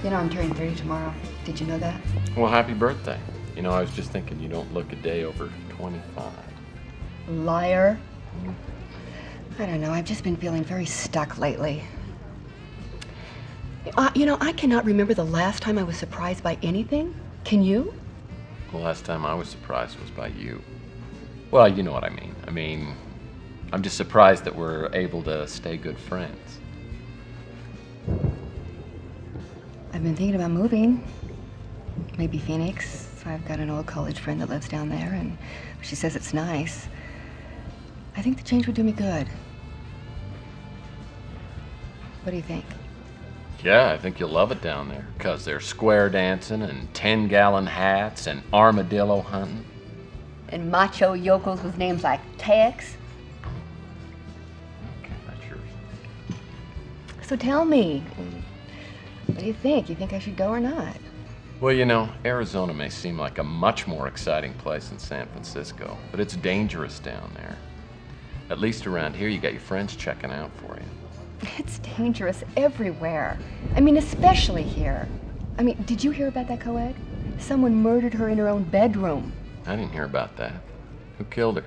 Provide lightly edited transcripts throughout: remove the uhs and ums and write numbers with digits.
You know, I'm turning 30 tomorrow. Did you know that? Well, happy birthday. You know, I was just thinking you don't look a day over 25. Liar. I don't know, I've just been feeling very stuck lately. You know, I cannot remember the last time I was surprised by anything. Can you? The last time I was surprised was by you. Well, you know what I mean. I'm just surprised that we're able to stay good friends. I've been thinking about moving. Maybe Phoenix. I've got an old college friend that lives down there, and she says it's nice. I think the change would do me good. What do you think? Yeah, I think you'll love it down there, because there's square dancing and 10-gallon hats and armadillo hunting. And macho yokels with names like Tex. Okay, that's yours. So tell me, what do you think? You think I should go or not? Well, you know, Arizona may seem like a much more exciting place than San Francisco, but it's dangerous down there. At least around here, you got your friends checking out for you. It's dangerous everywhere. I mean, especially here. I mean, did you hear about that co-ed? Someone murdered her in her own bedroom. I didn't hear about that. Who killed her?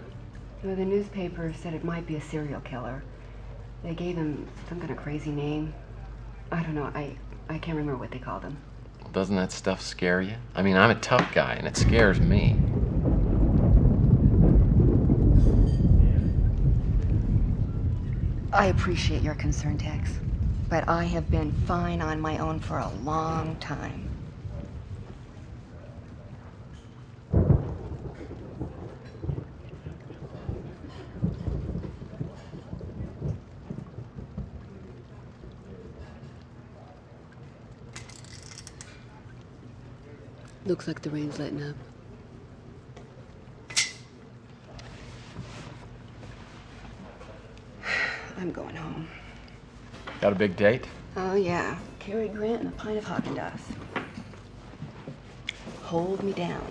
Well, the newspaper said it might be a serial killer. They gave him some kind of crazy name. I don't know, I can't remember what they called him. Well, doesn't that stuff scare you? I mean, I'm a tough guy, and it scares me. I appreciate your concern, Tex, but I have been fine on my own for a long time. Looks like the rain's letting up. I'm going home. Got a big date? Oh, yeah. Cary Grant and a pint of Haagen-Dazs. Hold me down.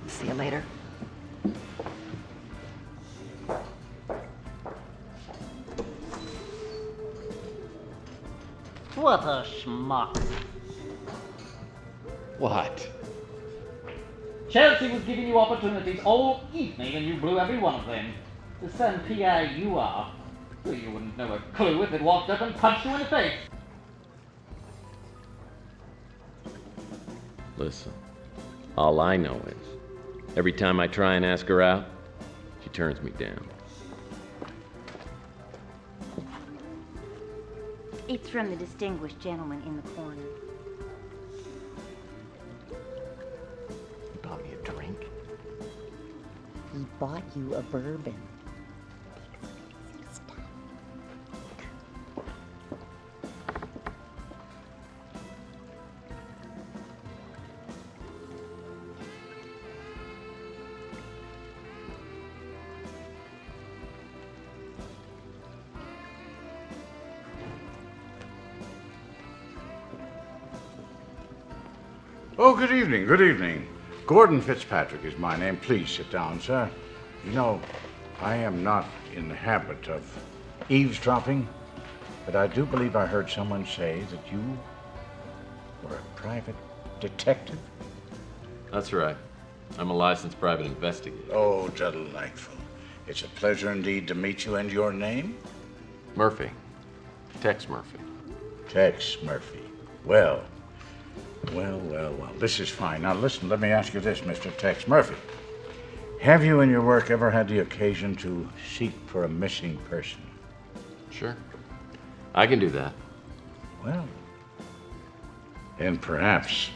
See you later. What a schmuck. What? Chelsea was giving you opportunities all evening and you blew every one of them. The son PI you are. Well, you wouldn't know a clue if it walked up and punched you in the face. Listen, all I know is, every time I try and ask her out, she turns me down. It's from the distinguished gentleman in the corner. You bought me a drink? He bought you a bourbon. Oh, good evening, good evening. Gordon Fitzpatrick is my name. Please sit down, sir. You know, I am not in the habit of eavesdropping, but I do believe I heard someone say that you were a private detective. That's right. I'm a licensed private investigator. Oh, delightful. It's a pleasure indeed to meet you. And your name? Murphy. Tex Murphy. Tex Murphy. Well. This is fine. Now listen, let me ask you this, Mr. Tex Murphy. Have you in your work ever had the occasion to seek for a missing person? Sure. I can do that. Well, then perhaps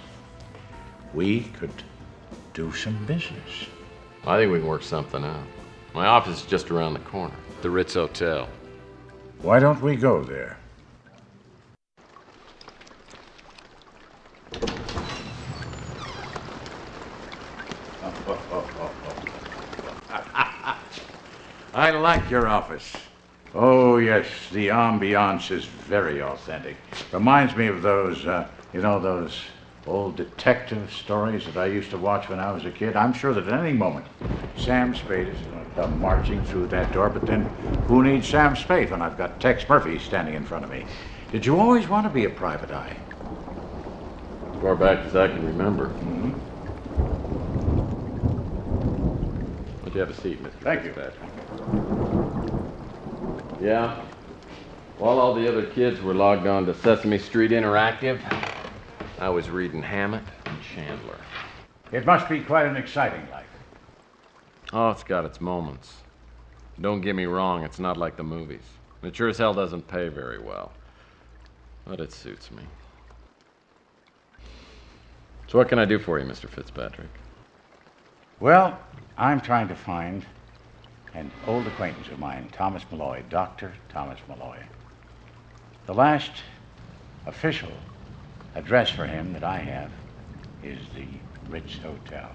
we could do some business. I think we can work something out. My office is just around the corner, the Ritz Hotel. Why don't we go there? I like your office. Oh, yes, the ambiance is very authentic. Reminds me of those, those old detective stories that I used to watch when I was a kid. I'm sure that at any moment, Sam Spade is going to come marching through that door, but then who needs Sam Spade when I've got Tex Murphy standing in front of me? Did you always want to be a private eye? As far back as I can remember. Mm-hmm. Why don't you have a seat, Mr. Thank you. Fitzpatrick? Yeah. While all the other kids were logged on to Sesame Street Interactive, I was reading Hammett and Chandler. It must be quite an exciting life. Oh, it's got its moments. Don't get me wrong, it's not like the movies. It sure as hell doesn't pay very well. But it suits me. So what can I do for you, Mr. Fitzpatrick? Well, I'm trying to find an old acquaintance of mine, Thomas Malloy, Dr. Thomas Malloy. The last official address for him that I have is the Ritz Hotel.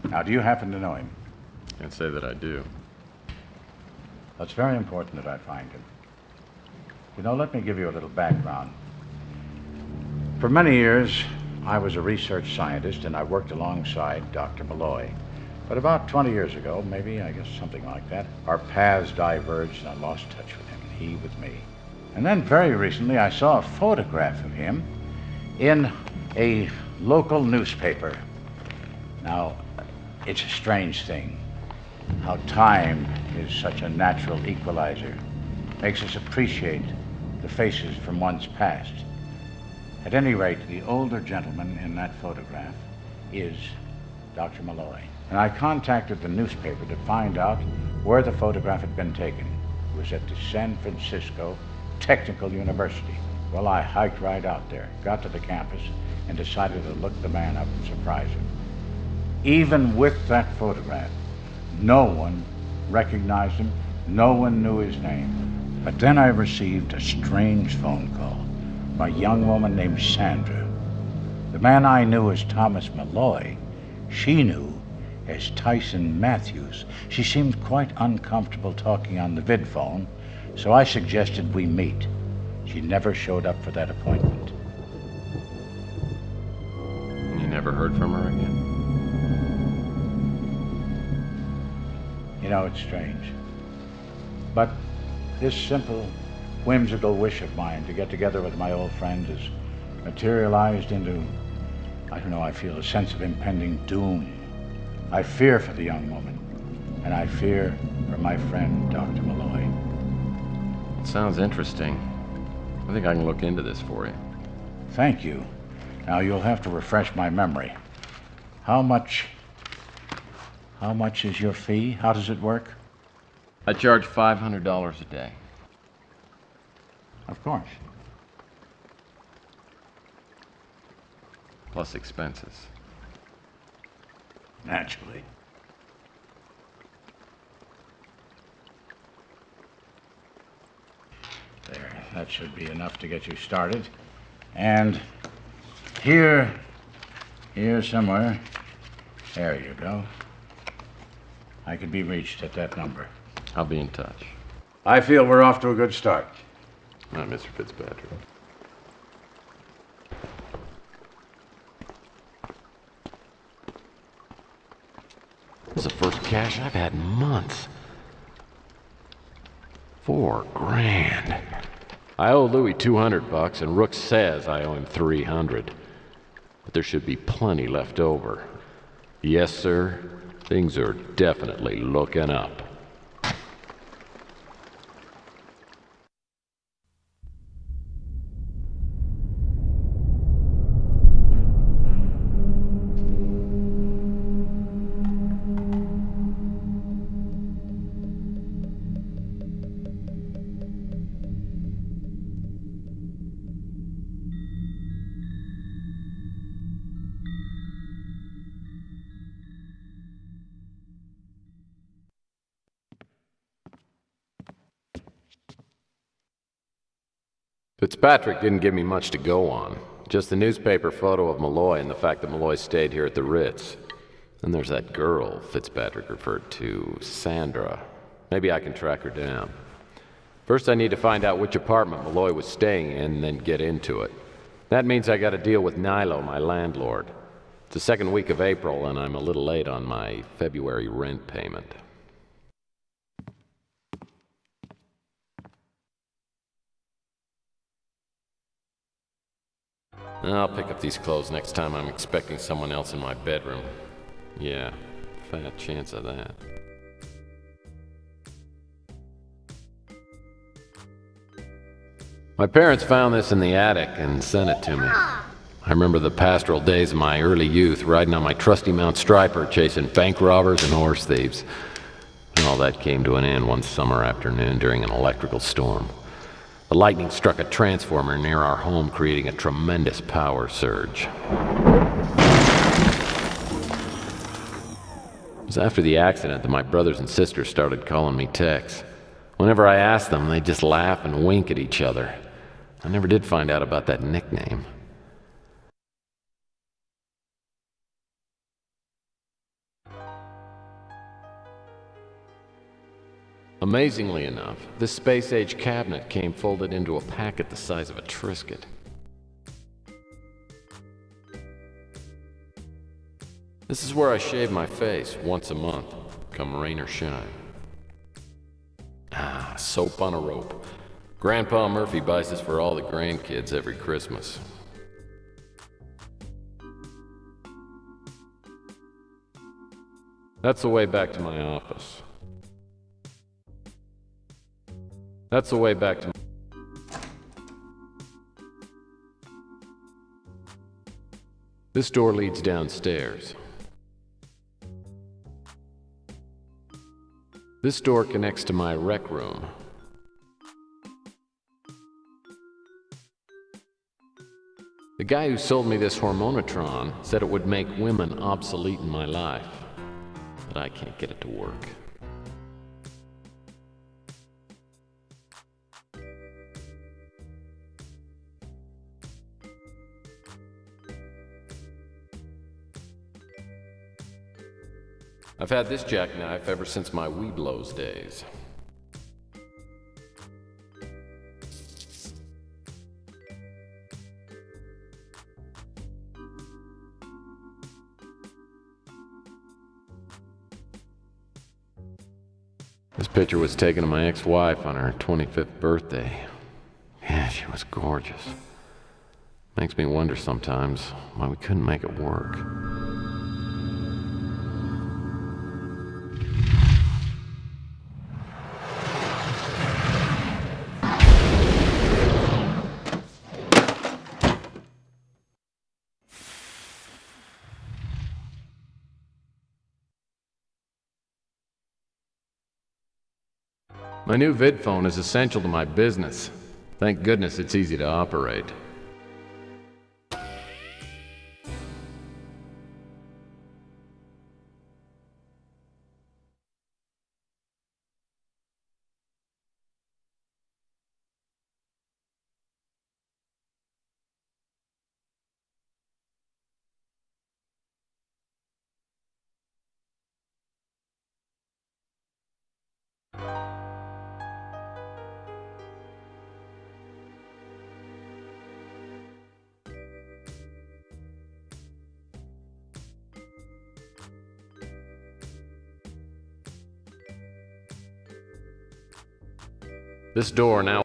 Now, do you happen to know him? Can't say that I do. So it's very important that I find him. You know, let me give you a little background. For many years, I was a research scientist, and I worked alongside Dr. Malloy. But about 20 years ago, maybe, I guess something like that, our paths diverged, and I lost touch with him, and he with me. And then very recently, I saw a photograph of him in a local newspaper. Now, it's a strange thing how time is such a natural equalizer, makes us appreciate the faces from one's past. At any rate, the older gentleman in that photograph is Dr. Malloy. And I contacted the newspaper to find out where the photograph had been taken. It was at the San Francisco Technical University. Well, I hiked right out there, got to the campus, and decided to look the man up and surprise him. Even with that photograph, no one recognized him, no one knew his name. But then I received a strange phone call from a young woman named Sandra. The man I knew as Thomas Malloy, she knew as Tyson Matthews. She seemed quite uncomfortable talking on the vid phone, so I suggested we meet. She never showed up for that appointment. You never heard from her again? You know, it's strange. But this simple, whimsical wish of mine to get together with my old friend has materialized into, I don't know, I feel a sense of impending doom. I fear for the young woman, and I fear for my friend, Dr. Malloy. It sounds interesting. I think I can look into this for you. Thank you. Now, you'll have to refresh my memory. How much is your fee? How does it work? I charge $500 a day. Of course. Plus expenses. Naturally. There, that should be enough to get you started. And here somewhere, there you go. I could be reached at that number. I'll be in touch. I feel we're off to a good start. All right, Mr. Fitzpatrick. This is the first cash I've had in months. $4,000. I owe Louis $200, and Rook says I owe him $300. But there should be plenty left over. Yes, sir. Things are definitely looking up. Fitzpatrick didn't give me much to go on. Just the newspaper photo of Malloy and the fact that Malloy stayed here at the Ritz. And there's that girl Fitzpatrick referred to, Sandra. Maybe I can track her down. First I need to find out which apartment Malloy was staying in and then get into it. That means I gotta deal with Nilo, my landlord. It's the second week of April and I'm a little late on my February rent payment. I'll pick up these clothes next time I'm expecting someone else in my bedroom. Yeah, fat chance of that. My parents found this in the attic and sent it to me. I remember the pastoral days of my early youth, riding on my trusty Mount Striper, chasing bank robbers and horse thieves. And all that came to an end one summer afternoon during an electrical storm. The lightning struck a transformer near our home, creating a tremendous power surge. It was after the accident that my brothers and sisters started calling me Tex. Whenever I asked them, they'd just laugh and wink at each other. I never did find out about that nickname. Amazingly enough, this space-age cabinet came folded into a packet the size of a Triscuit. This is where I shave my face once a month, come rain or shine. Ah, soap on a rope. Grandpa Murphy buys this for all the grandkids every Christmas. That's the way back to my office. That's the way back to... This door leads downstairs. This door connects to my rec room. The guy who sold me this hormonotron said it would make women obsolete in my life, but I can't get it to work. I've had this jackknife ever since my Weeblos days. This picture was taken of my ex-wife on her 25th birthday. Yeah, she was gorgeous. Makes me wonder sometimes why we couldn't make it work. My new vid phone is essential to my business. Thank goodness it's easy to operate. This door now...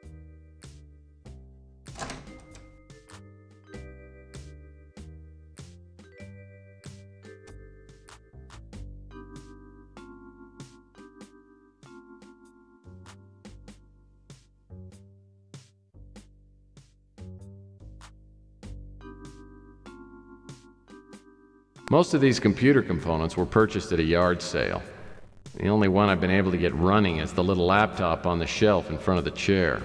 Most of these computer components were purchased at a yard sale. The only one I've been able to get running is the little laptop on the shelf in front of the chair.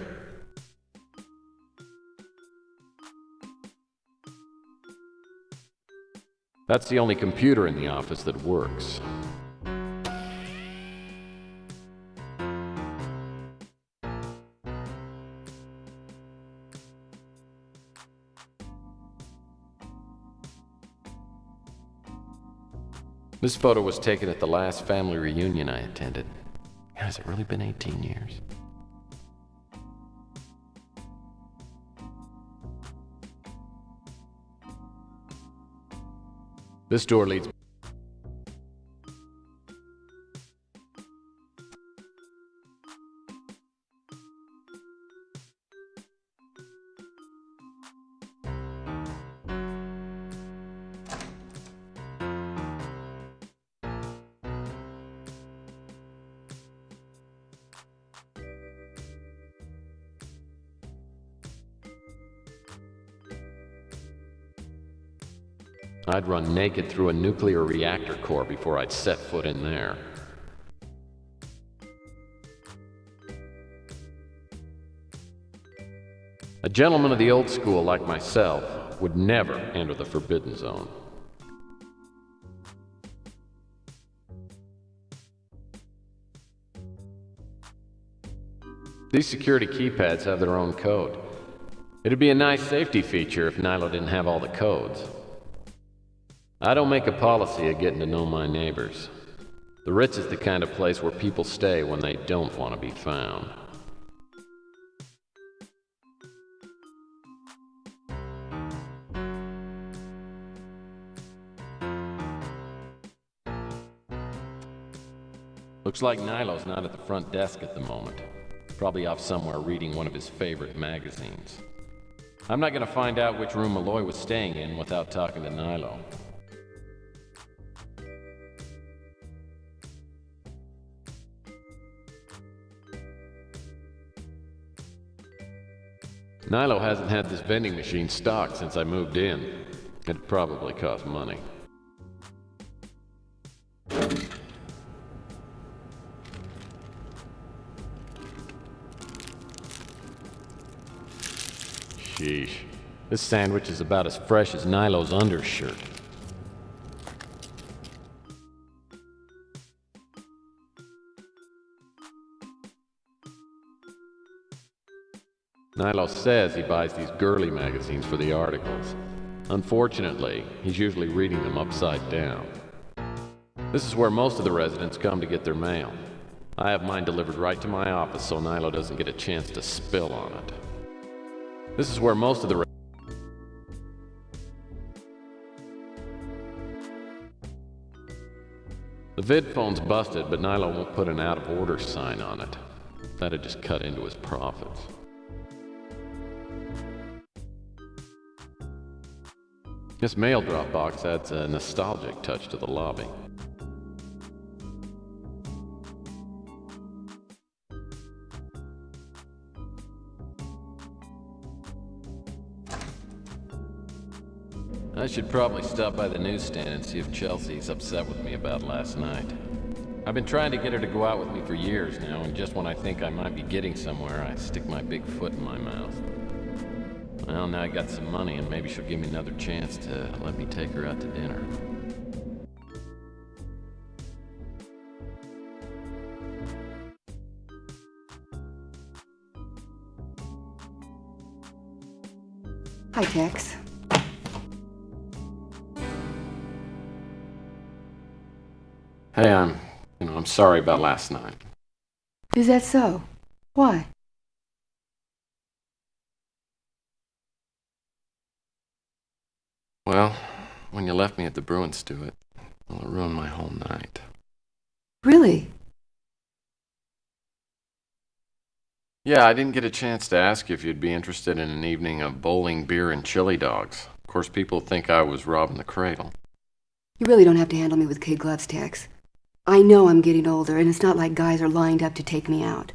That's the only computer in the office that works. This photo was taken at the last family reunion I attended. Has it really been 18 years? This door leads... I'd run naked through a nuclear reactor core before I'd set foot in there. A gentleman of the old school like myself would never enter the forbidden zone. These security keypads have their own code. It'd be a nice safety feature if Nilo didn't have all the codes. I don't make a policy of getting to know my neighbors. The Ritz is the kind of place where people stay when they don't want to be found. Looks like Nilo's not at the front desk at the moment. Probably off somewhere reading one of his favorite magazines. I'm not gonna find out which room Malloy was staying in without talking to Nilo. Nilo hasn't had this vending machine stocked since I moved in. It probably cost money. Sheesh. This sandwich is about as fresh as Nilo's undershirt. Nilo says he buys these girly magazines for the articles. Unfortunately, he's usually reading them upside down. This is where most of the residents come to get their mail. I have mine delivered right to my office so Nilo doesn't get a chance to spill on it. This is where most of the vid phone's busted, but Nilo won't put an out-of-order sign on it. That'd just cut into his profits. This mail drop box adds a nostalgic touch to the lobby. I should probably stop by the newsstand and see if Chelsea's upset with me about last night. I've been trying to get her to go out with me for years now, and just when I think I might be getting somewhere, I stick my big foot in my mouth. Well, now I got some money, and maybe she'll give me another chance to let me take her out to dinner. Hi, Tex. Hey, I'm sorry about last night. Is that so? Why? Well, when you left me at the Bruin stew, it ruined my whole night. Really? Yeah, I didn't get a chance to ask you if you'd be interested in an evening of bowling, beer, and chili dogs. Of course, people think I was robbing the cradle. You really don't have to handle me with kid gloves, Tex. I know I'm getting older, and it's not like guys are lined up to take me out.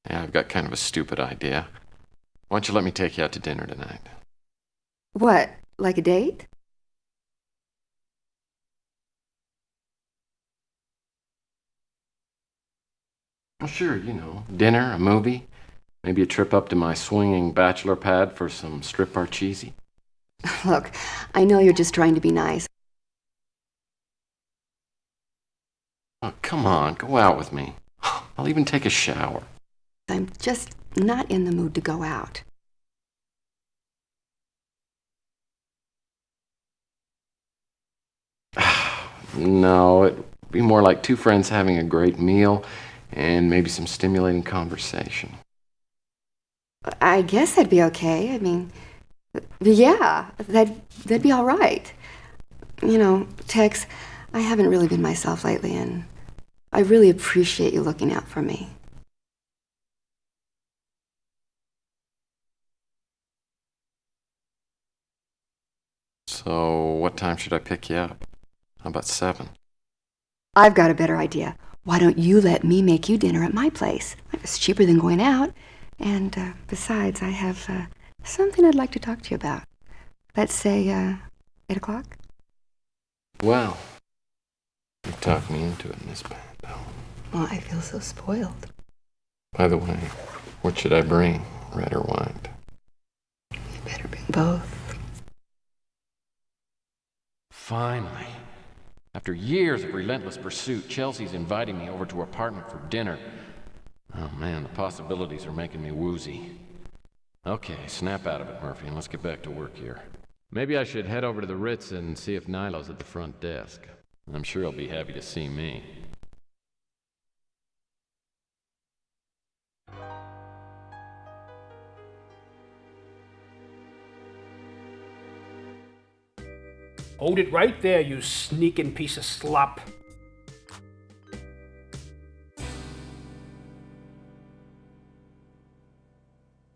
Yeah, I've got kind of a stupid idea. Why don't you let me take you out to dinner tonight? What, like a date? Well, sure, dinner, a movie, maybe a trip up to my swinging bachelor pad for some strip parcheesi. Look, I know you're just trying to be nice. Oh, come on, go out with me. I'll even take a shower. I'm just not in the mood to go out. No, it'd be more like two friends having a great meal and maybe some stimulating conversation. I guess that'd be okay. I mean, yeah, that'd be all right. You know, Tex, I haven't really been myself lately, and I really appreciate you looking out for me. So, what time should I pick you up? How about 7? I've got a better idea. Why don't you let me make you dinner at my place? It's cheaper than going out. And besides, I have something I'd like to talk to you about. Let's say 8 o'clock? Well, you talked me into it, Miss Bando. Well, I feel so spoiled. By the way, what should I bring, red or white? You better bring both. Finally. After years of relentless pursuit, Chelsea's inviting me over to her apartment for dinner. Oh man, the possibilities are making me woozy. Okay, snap out of it, Murphy, and let's get back to work here. Maybe I should head over to the Ritz and see if Nilo's at the front desk. I'm sure he'll be happy to see me. Hold it right there, you sneaking piece of slop.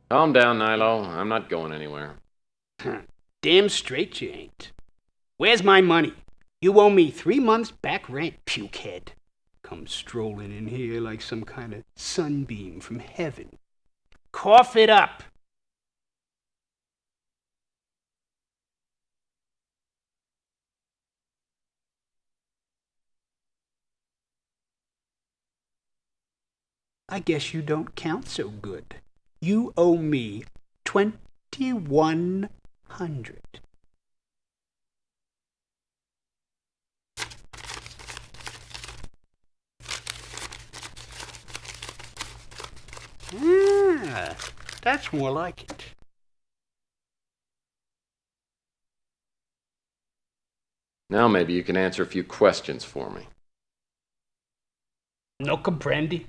Calm down, Nilo. I'm not going anywhere. Damn straight you ain't. Where's my money? You owe me 3 months back rent, pukehead. Come strolling in here like some kind of sunbeam from heaven. Cough it up! I guess you don't count so good. You owe me 2,100. Ah, that's more like it. Now maybe you can answer a few questions for me. No comprendi.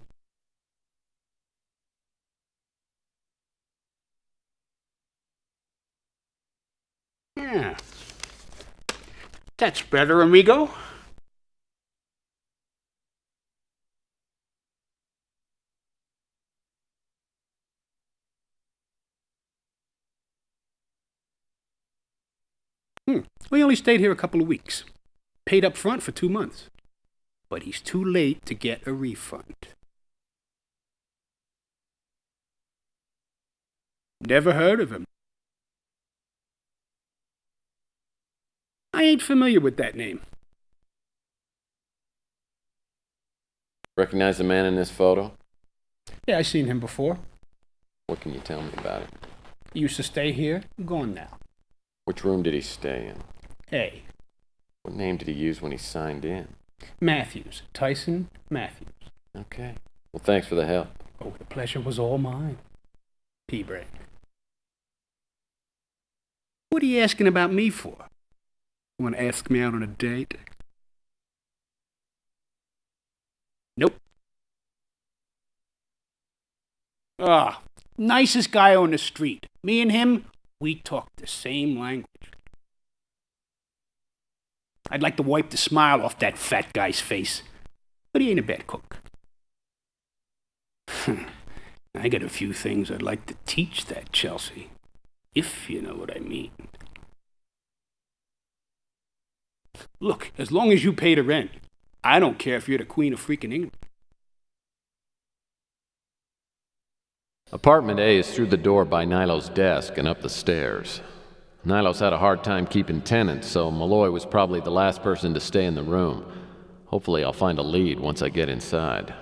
Yeah. That's better, amigo. We only stayed here a couple of weeks. Paid up front for 2 months. But he's too late to get a refund. Never heard of him. I ain't familiar with that name. Recognize the man in this photo? Yeah, I seen him before. What can you tell me about it? He used to stay here. Gone now. Which room did he stay in? Hey, What name did he use when he signed in? Matthews. Tyson Matthews. Okay. Well, thanks for the help. Oh, the pleasure was all mine. P-Brand. What are you asking about me for? You want to ask me out on a date? Nope. Ah, nicest guy on the street. Me and him, we talk the same language. I'd like to wipe the smile off that fat guy's face, but he ain't a bad cook. I got a few things I'd like to teach that Chelsea, if you know what I mean. Look, as long as you pay the rent, I don't care if you're the Queen of freaking England. Apartment A is through the door by Nilo's desk and up the stairs. Nilo's had a hard time keeping tenants, so Malloy was probably the last person to stay in the room. Hopefully I'll find a lead once I get inside.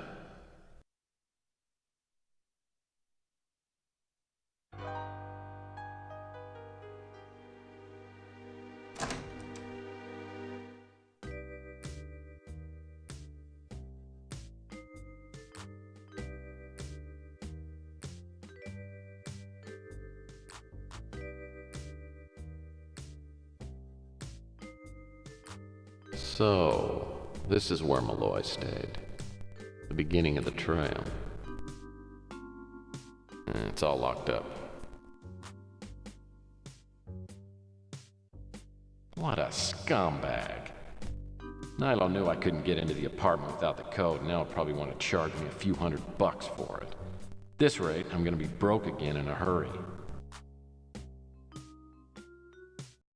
So, this is where Malloy stayed. The beginning of the trail. It's all locked up. What a scumbag. Nilo knew I couldn't get into the apartment without the code, and now he'll probably want to charge me a few $100 for it. At this rate, I'm gonna be broke again in a hurry.